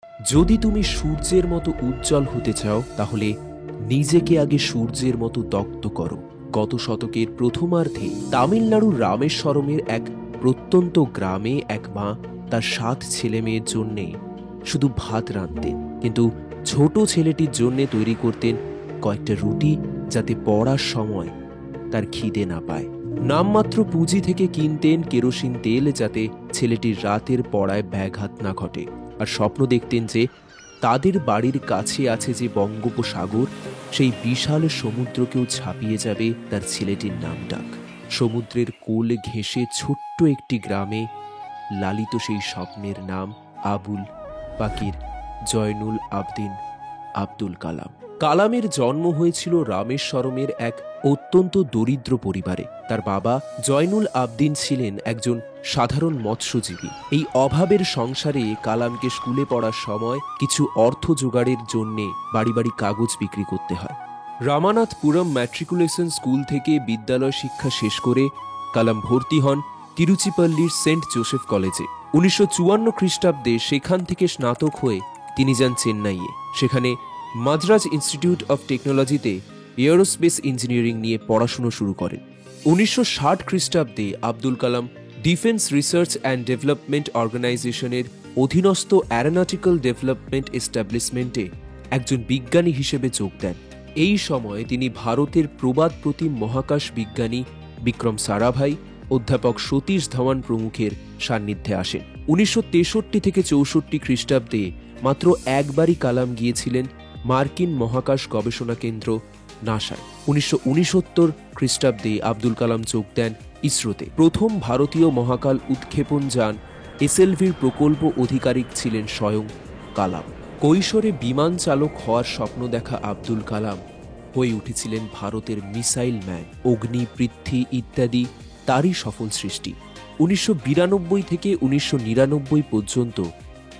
যদি তুমি সূর্যের মতো উজ্জ্বল হতে চাও তাহলে নিজেকে আগে সূর্যের মতো দগ্ধ করো। গত শতকের প্রথমার্ধে তামিলনাড়ুর রামেশ্বরমের এক প্রত্যন্ত গ্রামে এক মা তার 7 ছেলে মেয়ের জন্যে শুধু ভাত রাঁধতেন, কিন্তু ছোট ছেলেটির জন্যে তৈরি করতেন কয়েকটা রুটি, যাতে পড়ার সময় তার খিদে না পায়। নামমাত্র পুঁজি থেকে কিনতেন কেরোসিন তেল, যাতে ছেলেটির রাতের পড়ায় ব্যাঘাত না ঘটে। আর স্বপ্ন দেখতেন যে তাদের বাড়ির কাছে আছে যে বঙ্গোপসাগর, সেই বিশাল সমুদ্রকেও ছাপিয়ে যাবে তার ছেলেটির নাম ডাক। সমুদ্রের কোল ঘেঁষে ছোট্ট একটি গ্রামে লালিত সেই স্বপ্নের নাম আবুল পাকির জয়নুল আবদিন আব্দুল কালাম। কালামের জন্ম হয়েছিল রামেশ্বরমের এক অত্যন্ত দরিদ্র পরিবারে। তার বাবা জয়নুল আবদিন ছিলেন একজন সাধারণ মৎস্যজীবী। এই অভাবের সংসারে কালামকে স্কুলে পড়ার সময় কিছু অর্থ জোগাড়ের জন্যে বাড়ি বাড়ি কাগজ বিক্রি করতে হয়। রামানাথপুরম ম্যাট্রিকুলেশন স্কুল থেকে বিদ্যালয় শিক্ষা শেষ করে কালাম ভর্তি হন তিরুচিপল্লির সেন্ট জোসেফ কলেজে। 1954 খ্রিস্টাব্দে সেখান থেকে স্নাতক হয়ে তিনি যান চেন্নাইয়ে। সেখানে মাদ্রাজ ইনস্টিটিউট অফ টেকনোলজিতে এয়ারোস্পেস ইঞ্জিনিয়ারিং নিয়ে পড়াশুনো শুরু করেন। 1960 খ্রিস্টাব্দে Abdul Kalam defence research and development অর্গানাইজেশনের অধীনস্থ অ্যারোনটিক্যাল ডেভেলপমেন্ট এস্টাবলিশমেন্টে একজন বিজ্ঞানী হিসেবে যোগ দেন। এই সময় তিনি ভারতের প্রবাদ প্রতিম মহাকাশ বিজ্ঞানী বিক্রম সারাভাই, অধ্যাপক সতীশ ধাওয়ান প্রমুখের সান্নিধ্যে আসেন। 1963 থেকে 64 খ্রিস্টাব্দে মাত্র একবারই কালাম গিয়েছিলেন মার্কিন মহাকাশ গবেষণা কেন্দ্র নাসায়। 1969 খ্রিস্টাব্দে আব্দুল কালাম যোগ দেন ইসরোতে। প্রথম ভারতীয় মহাকাল উৎক্ষেপণ যান এসএলভির প্রকল্প অধিকারিক ছিলেন স্বয়ং কালাম। কৈশোরে বিমান চালক হওয়ার স্বপ্ন দেখা আব্দুল কালাম হয়ে উঠেছিলেন ভারতের মিসাইল ম্যান। অগ্নি, পৃথ্বী ইত্যাদি তারই সফল সৃষ্টি। 1992 থেকে 1999 পর্যন্ত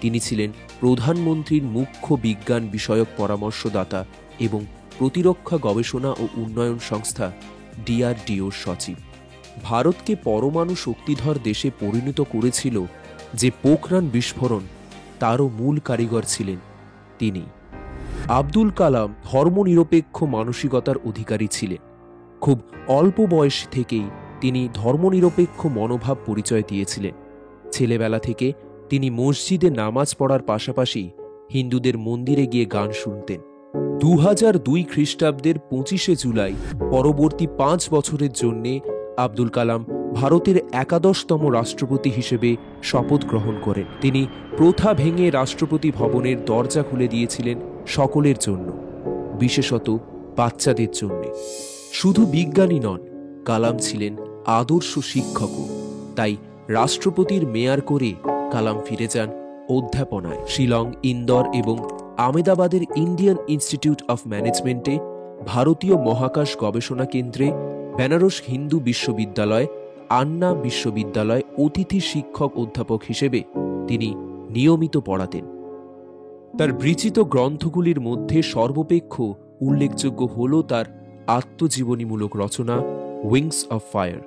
তিনি ছিলেন প্রধানমন্ত্রীর মুখ্য বিজ্ঞান বিষয়ক পরামর্শদাতা এবং প্রতিরক্ষা গবেষণা ও উন্নয়ন সংস্থা ডিআরডিওর সচিব। ভারতকে পরমাণু শক্তিধর দেশে পরিণত করেছিল যে পোখরান বিস্ফোরণ, তারও মূল কারিগর ছিলেন তিনি। আব্দুল কালাম ধর্মনিরপেক্ষ মানসিকতার অধিকারী ছিলেন। খুব অল্প বয়স থেকেই তিনি ধর্মনিরপেক্ষ মনোভাব পরিচয় দিয়েছিলেন। ছেলেবেলা থেকে তিনি মসজিদে নামাজ পড়ার পাশাপাশি হিন্দুদের মন্দিরে গিয়ে গান শুনতেন। 2002 খ্রিস্টাব্দের 25শে জুলাই পরবর্তী 5 বছরের জন্য আব্দুল কালাম ভারতের 11তম রাষ্ট্রপতি হিসেবে শপথ গ্রহণ করেন। তিনি প্রথা ভেঙে রাষ্ট্রপতি ভবনের দরজা খুলে দিয়েছিলেন সকলের জন্য, বিশেষত বাচ্চাদের জন্য। শুধু বিজ্ঞানী নন, কালাম ছিলেন আদর্শ শিক্ষকও। তাই রাষ্ট্রপতির মেয়র করে কালাম ফিরে যান অধ্যাপনায়। শিলং, ইন্দোর এবং আমেদাবাদের ইন্ডিয়ান ইনস্টিটিউট অফ ম্যানেজমেন্টে, ভারতীয় মহাকাশ গবেষণা কেন্দ্রে, বেনারস হিন্দু বিশ্ববিদ্যালয়, আন্না বিশ্ববিদ্যালয় অতিথি শিক্ষক অধ্যাপক হিসেবে তিনি নিয়মিত পড়াতেন। তার বিরচিত গ্রন্থগুলির মধ্যে সর্বাপেক্ষ উল্লেখযোগ্য হল তার আত্মজীবনীমূলক রচনা উইংস অফ ফায়ার।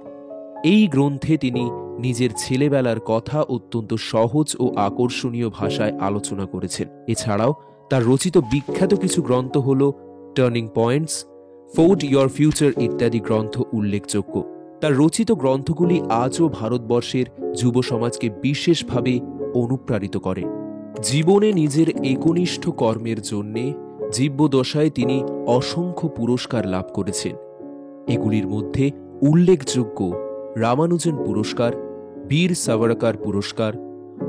এই গ্রন্থে তিনি নিজের ছেলেবেলার কথা অত্যন্ত সহজ ও আকর্ষণীয় ভাষায় আলোচনা করেছেন। এছাড়াও তার রচিত বিখ্যাত কিছু গ্রন্থ হল turning points, Ford your future ইত্যাদি গ্রন্থ উল্লেখযোগ্য। তার রচিত গ্রন্থগুলি আজও ভারতবর্ষের যুব সমাজকে বিশেষভাবে অনুপ্রাণিত করে। জীবনে নিজের একনিষ্ঠ কর্মের জন্যে জীবদ্দশায় তিনি অসংখ্য পুরস্কার লাভ করেছেন। এগুলির মধ্যে উল্লেখযোগ্য রামানুজন পুরস্কার, বীর সাভারকার পুরস্কার,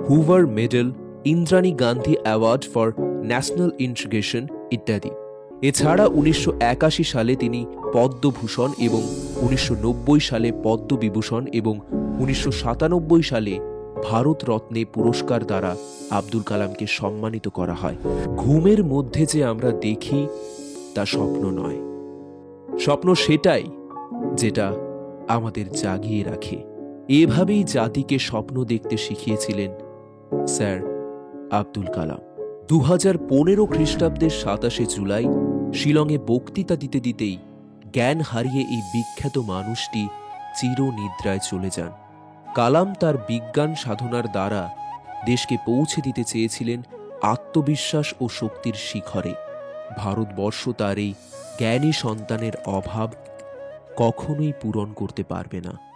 Hoover medal, Indrani Gandhi award for national integration ইত্যাদি। এছাড়া 1981 সালে তিনি পদ্মভূষণ এবং 1990 সালে পদ্মবিভূষণ এবং 1997 সালে ভারতরত্নে পুরস্কার দ্বারা আব্দুল কালামকে সম্মানিত করা হয়। ঘুমের মধ্যে যে আমরা দেখি তা স্বপ্ন নয়, স্বপ্ন সেটাই যেটা আমাদের জাগিয়ে রাখে। এভাবেই জাতিকে স্বপ্ন দেখতে শিখিয়েছিলেন স্যার আব্দুল কালাম। 2015 খ্রিস্টাব্দের 27শে জুলাই শিলংয়ে বক্তৃতা দিতে দিতেই জ্ঞান হারিয়ে এই বিখ্যাত মানুষটি চিরনিদ্রায় চলে যান। কালাম তার বিজ্ঞান সাধনার দ্বারা দেশকে পৌঁছে দিতে চেয়েছিলেন আত্মবিশ্বাস ও শক্তির শিখরে। ভারতবর্ষ তার এই জ্ঞানী সন্তানের অভাব কখনোই পূরণ করতে পারবে না।